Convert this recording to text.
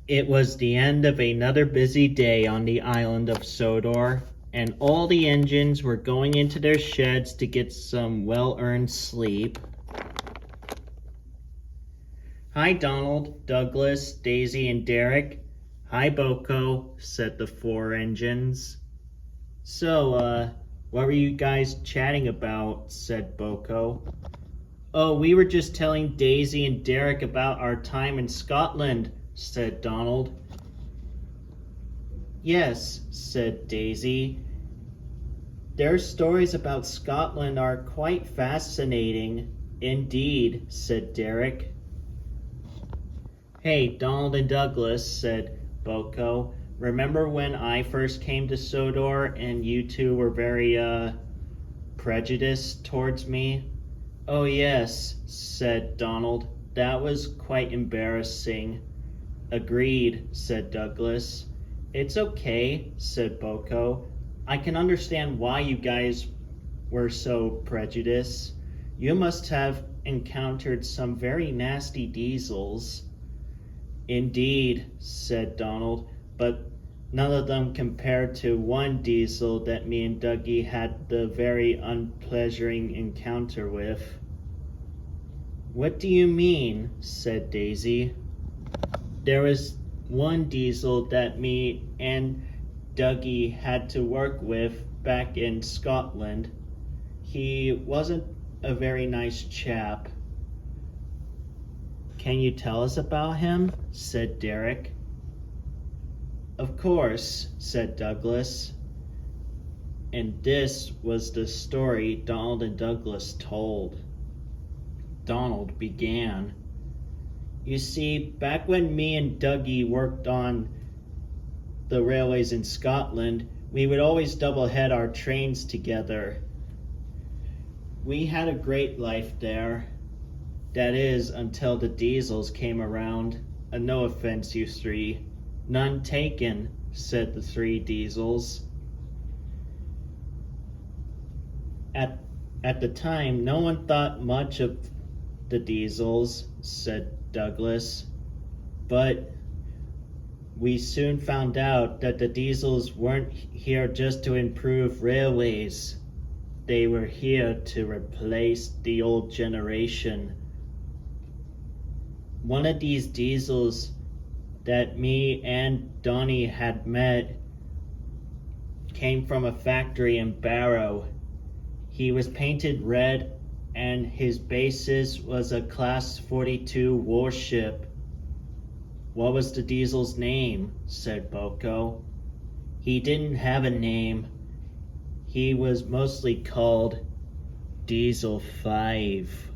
It was the end of another busy day on the island of Sodor, and all the engines were going into their sheds to get some well-earned sleep. "Hi, Donald, Douglas, Daisy, and Derek." "Hi, Boko," said the four engines. So, what were you guys chatting about?" said Boko. "Oh, we were just telling Daisy and Derek about our time in Scotland," said Donald. "Yes," said Daisy. "Their stories about Scotland are quite fascinating." "Indeed," said Derek. "Hey, Donald and Douglas," said Boko. "Remember when I first came to Sodor and you two were very, prejudiced towards me?" "Oh, yes," said Donald. "That was quite embarrassing." "Agreed," said Douglas. "It's okay," said Boko. "I can understand why you guys were so prejudiced. You must have encountered some very nasty diesels." "Indeed," said Donald, "but none of them compared to one diesel that me and Dougie had the very unpleasuring encounter with." "What do you mean?" said Daisy. "There was one diesel that me and Dougie had to work with back in Scotland. He wasn't a very nice chap." "Can you tell us about him?" said Derek. "Of course," said Douglas. And this was the story Donald and Douglas told. Donald began. "You see, back when me and Dougie worked on the railways in Scotland, we would always double head our trains together. We had a great life there. That is, until the diesels came around. No offense, you three." "None taken," said the three diesels. At the time, no one thought much of the diesels," said Douglas. "But we soon found out that the diesels weren't here just to improve railways. They were here to replace the old generation. One of these diesels that me and Donnie had met came from a factory in Barrow. He was painted red, and his basis was a Class 42 warship." "What was the diesel's name?" said Boko. "He didn't have a name. He was mostly called Diesel 5.